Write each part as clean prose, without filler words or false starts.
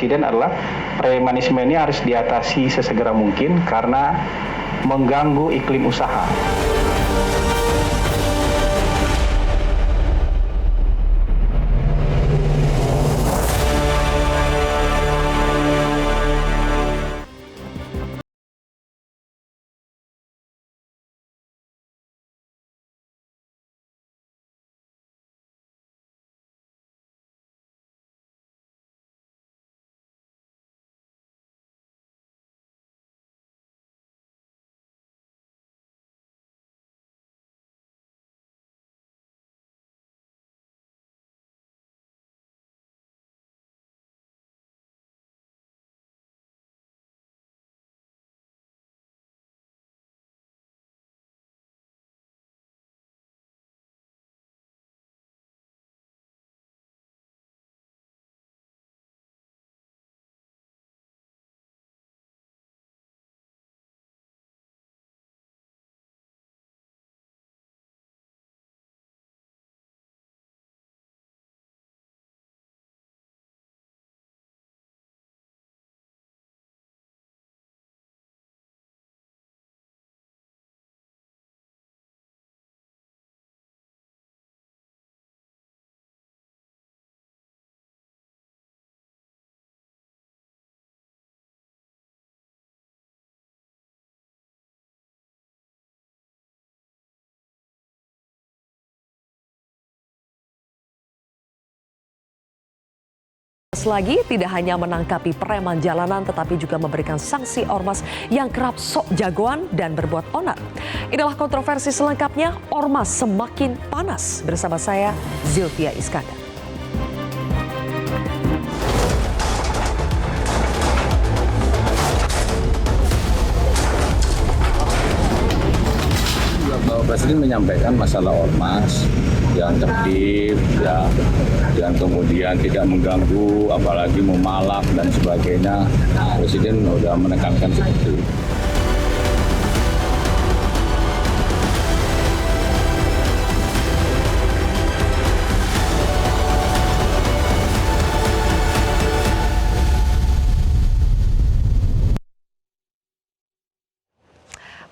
Presiden adalah premanisme ini harus diatasi sesegera mungkin karena mengganggu iklim usaha. Lagi tidak hanya menangkapi preman jalanan tetapi juga memberikan sanksi ormas yang kerap sok jagoan dan berbuat onar. Inilah kontroversi selengkapnya, ormas semakin panas, bersama saya Zilvia Iskandar. Presiden menyampaikan masalah ormas yang tertib, ya, dan kemudian tidak mengganggu, apalagi memalak dan sebagainya. Presiden sudah menekankan seperti itu.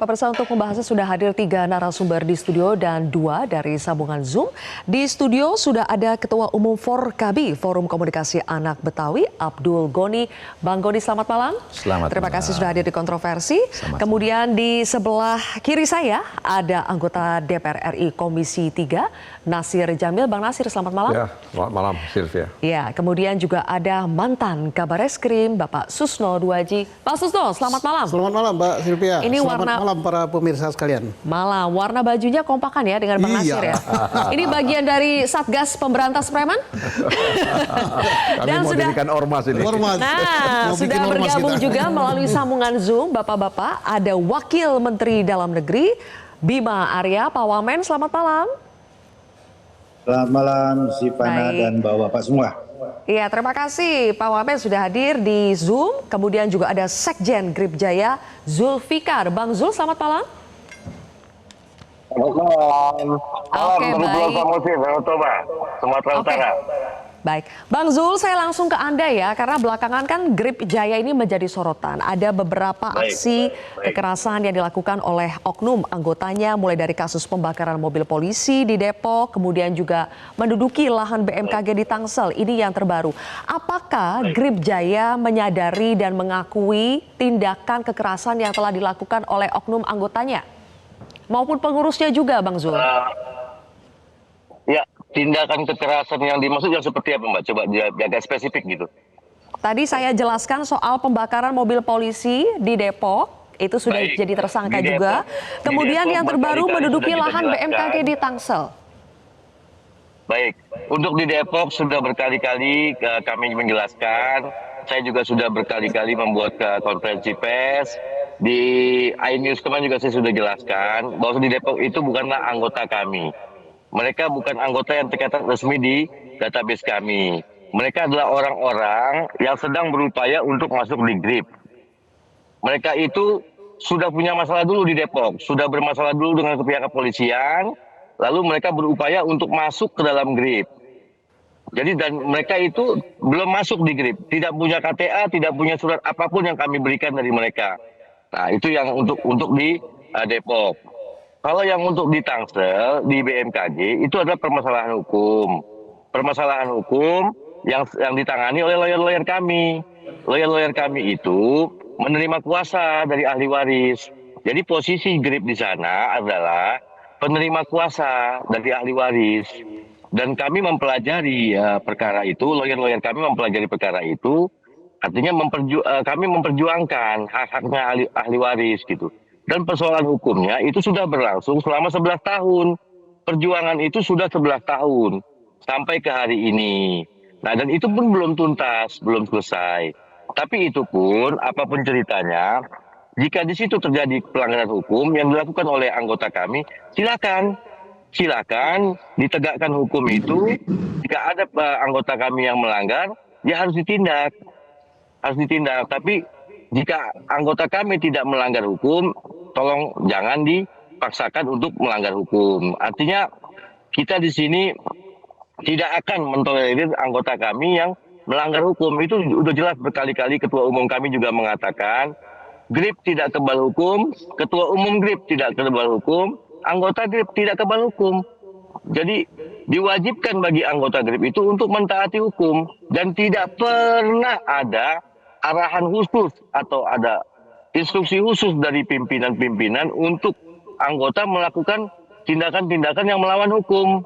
Pemirsa, untuk membahasnya sudah hadir 3 narasumber di studio dan 2 dari sambungan Zoom. Di studio sudah ada Ketua Umum Forkabi, Forum Komunikasi Anak Betawi, Abdul Goni. Bang Goni, selamat malam. Terima kasih sudah hadir di kontroversi. Kemudian di sebelah kiri saya ada anggota DPR RI Komisi 3, Nasir Jamil. Bang Nasir, selamat malam. Ya, selamat malam, Sylvia. Ya, kemudian juga ada mantan Kabareskrim, Bapak Susno Duaji. Pak Susno, selamat malam. Selamat malam, Mbak Sylvia. Ini selamat warna malam para pemirsa sekalian. Malam, warna bajunya kompakan ya dengan Bang Nasir ya. Ini bagian dari Satgas Pemberantas Preman. Kami mau dirikan ormas ini. Ormas. Nah, sudah bergabung juga melalui sambungan Zoom, Bapak-Bapak. Ada Wakil Menteri Dalam Negeri, Bima Arya, Pak Wamen, selamat malam. Selamat malam, Sivana dan Bapak-Bapak semua. Iya, terima kasih Pak Wamen sudah hadir di Zoom. Kemudian juga ada Sekjen Grip Jaya, Zulfikar. Bang Zul, selamat malam. Selamat malam. Oke, baik. Sumatera Utara. Baik, Bang Zul, saya langsung ke Anda ya, karena belakangan kan Grip Jaya ini menjadi sorotan. Ada beberapa aksi kekerasan yang dilakukan oleh oknum anggotanya, mulai dari kasus pembakaran mobil polisi di Depok, kemudian juga menduduki lahan BMKG di Tangsel. Ini yang terbaru. Apakah Grip Jaya menyadari dan mengakui tindakan kekerasan yang telah dilakukan oleh oknum anggotanya? Maupun pengurusnya juga, Bang Zul? Ya, tindakan kekerasan yang dimaksud yang seperti apa, Mbak? Coba jaga spesifik gitu. Tadi saya jelaskan soal pembakaran mobil polisi di Depok, itu sudah jadi tersangka juga. Kemudian yang terbaru menduduki lahan BMKG di Tangsel. Baik, untuk di Depok sudah berkali-kali kami menjelaskan. Saya juga sudah berkali-kali membuat konferensi pers. Di iNews kemarin juga saya sudah jelaskan bahwa di Depok itu bukanlah anggota kami. Mereka bukan anggota yang tercatat resmi di database kami. Mereka adalah orang-orang yang sedang berupaya untuk masuk di GRIP. Mereka itu sudah punya masalah dulu di Depok, sudah bermasalah dulu dengan pihak kepolisian, lalu mereka berupaya untuk masuk ke dalam GRIP. Jadi dan mereka itu belum masuk di GRIP, tidak punya KTA, tidak punya surat apapun yang kami berikan dari mereka. Nah itu yang untuk di Depok. Kalau yang untuk di Tangsel, di BMKG itu adalah permasalahan hukum. Permasalahan hukum yang ditangani oleh lawyer-lawyer kami. Lawyer-lawyer kami itu menerima kuasa dari ahli waris. Jadi posisi GRIP di sana adalah penerima kuasa dari ahli waris. Dan kami mempelajari perkara itu, lawyer-lawyer kami mempelajari perkara itu, artinya kami memperjuangkan hak-haknya ahli waris gitu. Dan persoalan hukumnya itu sudah berlangsung selama 11 tahun. Perjuangan itu sudah 11 tahun sampai ke hari ini. Nah dan itu pun belum tuntas, belum selesai. Tapi itu pun apapun ceritanya, jika di situ terjadi pelanggaran hukum yang dilakukan oleh anggota kami, silakan ditegakkan hukum itu. Jika ada anggota kami yang melanggar, ya harus ditindak. Tapi jika anggota kami tidak melanggar hukum, tolong jangan dipaksakan untuk melanggar hukum. Artinya kita di sini tidak akan mentolerir anggota kami yang melanggar hukum. Itu sudah jelas berkali-kali ketua umum kami juga mengatakan, GRIP tidak kebal hukum, ketua umum GRIP tidak kebal hukum, anggota GRIP tidak kebal hukum. Jadi diwajibkan bagi anggota GRIP itu untuk mentaati hukum. Dan tidak pernah ada arahan khusus atau ada instruksi khusus dari pimpinan-pimpinan untuk anggota melakukan tindakan-tindakan yang melawan hukum.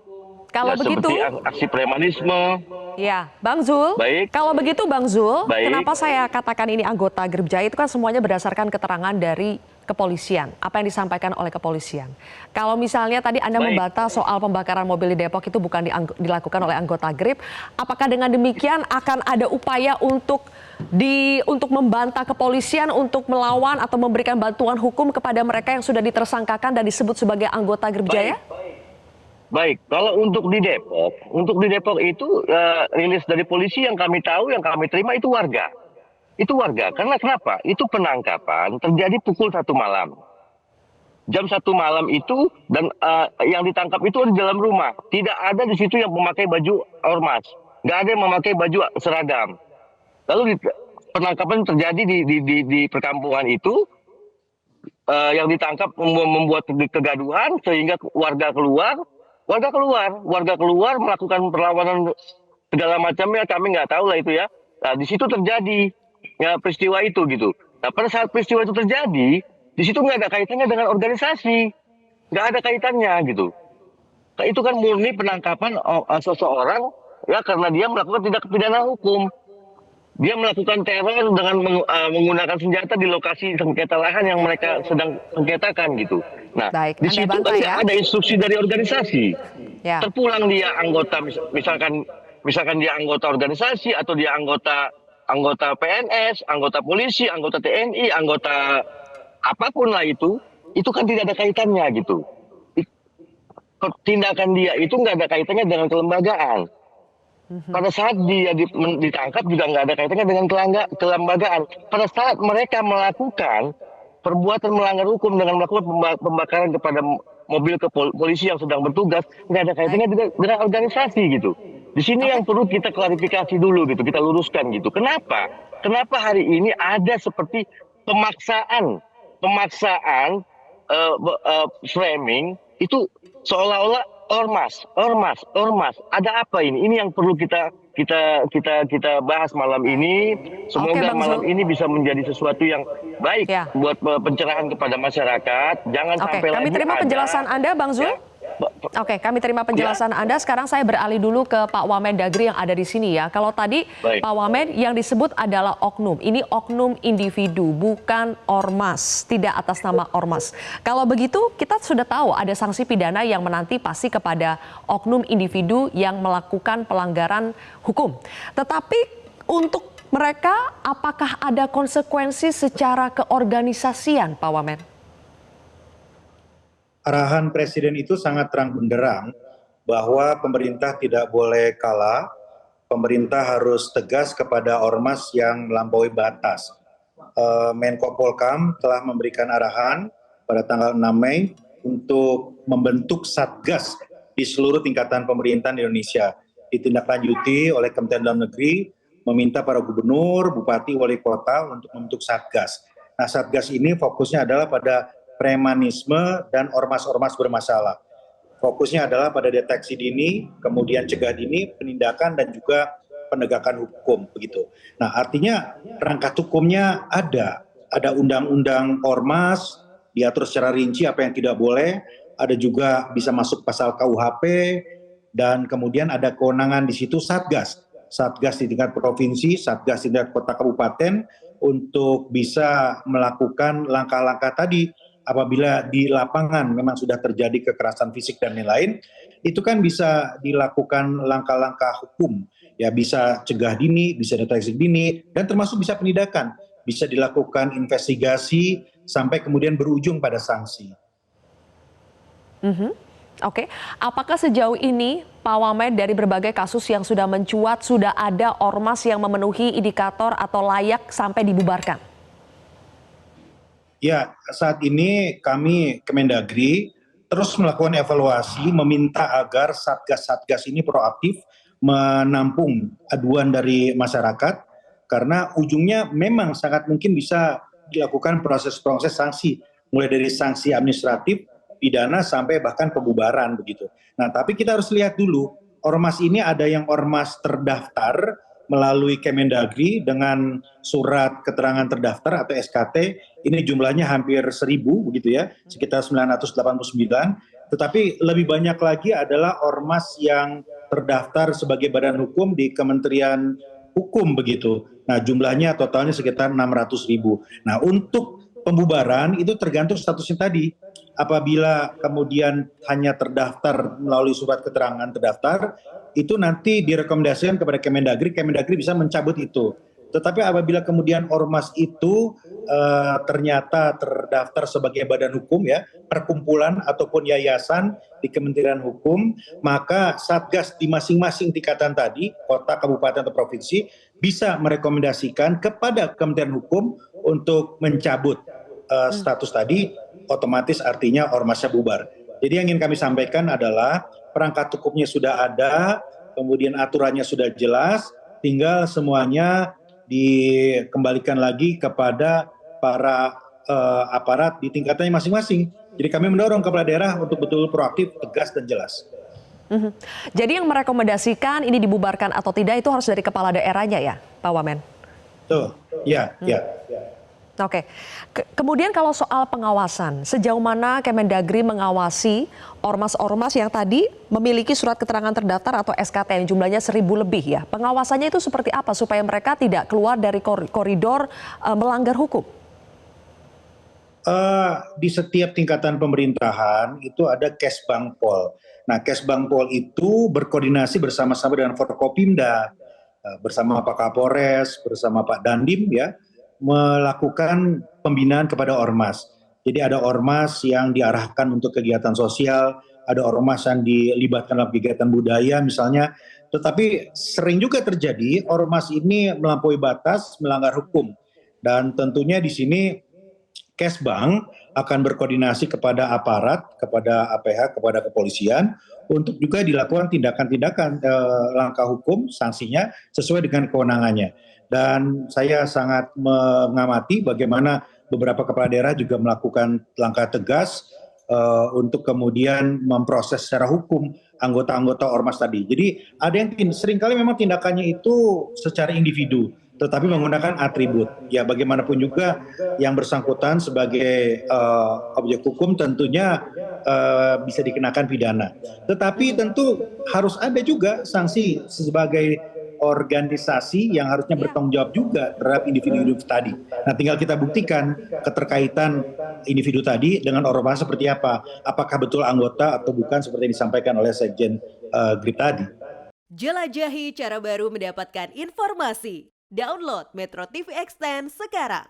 Kalau begitu, seperti aksi premanisme. ya, Bang Zul. Baik. Kalau begitu, Bang Zul, Baik. kenapa saya katakan ini anggota GRIP Jaya itu kan semuanya berdasarkan keterangan dari kepolisian, apa yang disampaikan oleh kepolisian. Kalau misalnya tadi Anda Baik. membantah soal pembakaran mobil di Depok itu bukan dilakukan oleh anggota GRIP, apakah dengan demikian akan ada upaya untuk membantah kepolisian untuk melawan atau memberikan bantuan hukum kepada mereka yang sudah ditersangkakan dan disebut sebagai anggota GRIP Jaya? Baik, kalau untuk di Depok itu rilis dari polisi yang kami tahu, yang kami terima itu warga. Itu warga, karena kenapa? Itu penangkapan terjadi pukul 1 malam. Jam 1 malam itu, dan yang ditangkap itu di dalam rumah. Tidak ada di situ yang memakai baju ormas. Nggak ada yang memakai baju seragam. Lalu penangkapan terjadi di perkampungan itu, yang ditangkap membuat kegaduhan sehingga warga keluar melakukan perlawanan segala macamnya, kami nggak tahu lah itu ya. Nah, di situ terjadi ya peristiwa itu gitu. Nah, pada saat peristiwa itu terjadi, di situ nggak ada kaitannya dengan organisasi, nggak ada kaitannya gitu. Nah, itu kan murni penangkapan seseorang ya karena dia melakukan tindak pidana hukum. Dia melakukan teror dengan menggunakan senjata di lokasi sengketa lahan yang mereka sedang sengketakan gitu. Nah, Baik, di Anda situ bantah ya? ada instruksi dari organisasi. Ya. Terpulang dia anggota, misalkan dia anggota organisasi atau dia anggota PNS, anggota polisi, anggota TNI, anggota apapun lah itu kan tidak ada kaitannya gitu. Tindakan dia itu nggak ada kaitannya dengan kelembagaan. Pada saat dia ditangkap juga nggak ada kaitannya dengan kelembagaan. Pada saat mereka melakukan perbuatan melanggar hukum dengan melakukan pembakaran kepada mobil polisi yang sedang bertugas, nggak ada kaitannya dengan organisasi gitu. Di sini yang perlu kita klarifikasi dulu gitu, kita luruskan gitu. Kenapa hari ini ada seperti pemaksaan framing itu seolah-olah ormas. Ada apa ini? Ini yang perlu kita bahas malam ini. Semoga Bang malam Zul. ini bisa menjadi sesuatu yang baik Ya. buat pencerahan kepada masyarakat. Jangan Oke, sampai kami lagi terima ada, penjelasan Anda, Bang Zul. ya, Oke, kami terima penjelasan Anda. Sekarang saya beralih dulu ke Pak Wamendagri yang ada di sini ya. Kalau tadi Baik. Pak Wamen yang disebut adalah oknum. Ini oknum individu, bukan ormas, tidak atas nama ormas. Kalau begitu kita sudah tahu ada sanksi pidana yang menanti pasti kepada oknum individu yang melakukan pelanggaran hukum. Tetapi untuk mereka apakah ada konsekuensi secara keorganisasian, Pak Wamen? Arahan Presiden itu sangat terang benderang bahwa pemerintah tidak boleh kalah, pemerintah harus tegas kepada ormas yang melampaui batas. Menko Polkam telah memberikan arahan pada tanggal 6 Mei untuk membentuk Satgas di seluruh tingkatan pemerintahan di Indonesia. ditindaklanjuti oleh Kementerian Dalam Negeri meminta para gubernur, bupati, wali kota untuk membentuk Satgas. Nah, Satgas ini fokusnya adalah pada premanisme dan ormas-ormas bermasalah. Fokusnya adalah pada deteksi dini, kemudian cegah dini, penindakan dan juga penegakan hukum begitu. Nah, artinya perangkat hukumnya ada undang-undang ormas, diatur secara rinci apa yang tidak boleh, ada juga bisa masuk pasal KUHP, dan kemudian ada kewenangan di situ Satgas. Satgas di tingkat provinsi, Satgas di tingkat kota kabupaten untuk bisa melakukan langkah-langkah tadi apabila di lapangan memang sudah terjadi kekerasan fisik dan lain-lain, itu kan bisa dilakukan langkah-langkah hukum. Ya, bisa cegah dini, bisa deteksi dini, dan termasuk bisa penindakan. Bisa dilakukan investigasi sampai kemudian berujung pada sanksi. Oke, apakah sejauh ini Pak Wamen dari berbagai kasus yang sudah mencuat sudah ada ormas yang memenuhi indikator atau layak sampai dibubarkan? Ya, saat ini kami Kemendagri terus melakukan evaluasi meminta agar Satgas-Satgas ini proaktif menampung aduan dari masyarakat karena ujungnya memang sangat mungkin bisa dilakukan proses-proses sanksi mulai dari sanksi administratif, pidana sampai bahkan pembubaran begitu. Nah, tapi kita harus lihat dulu ormas ini ada yang ormas terdaftar melalui Kemendagri dengan surat keterangan terdaftar atau SKT, ini jumlahnya hampir 1.000 begitu ya, sekitar 989. Tetapi lebih banyak lagi adalah ormas yang terdaftar sebagai badan hukum di Kementerian Hukum begitu. Nah, jumlahnya totalnya sekitar 600.000. Nah, untuk pembubaran itu tergantung statusnya tadi. Apabila kemudian hanya terdaftar melalui surat keterangan terdaftar, itu nanti direkomendasikan kepada Kemendagri, Kemendagri bisa mencabut itu. Tetapi apabila kemudian ormas itu ternyata terdaftar sebagai badan hukum ya, perkumpulan ataupun yayasan di Kementerian Hukum, maka Satgas di masing-masing tingkatan tadi, kota, kabupaten atau provinsi, bisa merekomendasikan kepada Kementerian Hukum untuk mencabut status tadi, otomatis artinya ormasnya bubar. Jadi yang ingin kami sampaikan adalah perangkat hukumnya sudah ada, kemudian aturannya sudah jelas, tinggal semuanya dikembalikan lagi kepada para aparat di tingkatannya masing-masing. Jadi kami mendorong kepala daerah untuk betul proaktif, tegas dan jelas. Jadi yang merekomendasikan ini dibubarkan atau tidak itu harus dari kepala daerahnya ya, Pak Wamen? Tuh, ya. Oke, kemudian kalau soal pengawasan, sejauh mana Kemendagri mengawasi ormas-ormas yang tadi memiliki surat keterangan terdaftar atau SKT yang jumlahnya 1.000 lebih ya? Pengawasannya itu seperti apa supaya mereka tidak keluar dari koridor melanggar hukum? Di setiap tingkatan pemerintahan itu ada Kesbangpol. Nah, Kesbangpol itu berkoordinasi bersama-sama dengan Forkopimda, bersama Pak Kapolres, bersama Pak Dandim ya, melakukan pembinaan kepada ormas. Jadi ada ormas yang diarahkan untuk kegiatan sosial, ada ormas yang dilibatkan dalam kegiatan budaya misalnya. Tetapi sering juga terjadi ormas ini melampaui batas, melanggar hukum. Dan tentunya di sini Kesbang akan berkoordinasi kepada aparat, kepada APH, kepada kepolisian untuk juga dilakukan tindakan-tindakan langkah hukum, sanksinya sesuai dengan kewenangannya. Dan saya sangat mengamati bagaimana beberapa kepala daerah juga melakukan langkah tegas untuk kemudian memproses secara hukum anggota-anggota ormas tadi. Jadi ada yang seringkali memang tindakannya itu secara individu, tetapi menggunakan atribut. Ya bagaimanapun juga yang bersangkutan sebagai objek hukum tentunya bisa dikenakan pidana. Tetapi tentu harus ada juga sanksi sebagai organisasi yang harusnya bertanggung jawab juga terhadap individu-individu tadi. Nah, tinggal kita buktikan keterkaitan individu tadi dengan ormas seperti apa. Apakah betul anggota atau bukan seperti yang disampaikan oleh Sekjen GRIP tadi. Jelajahi cara baru mendapatkan informasi. Download Metro TV Extend sekarang.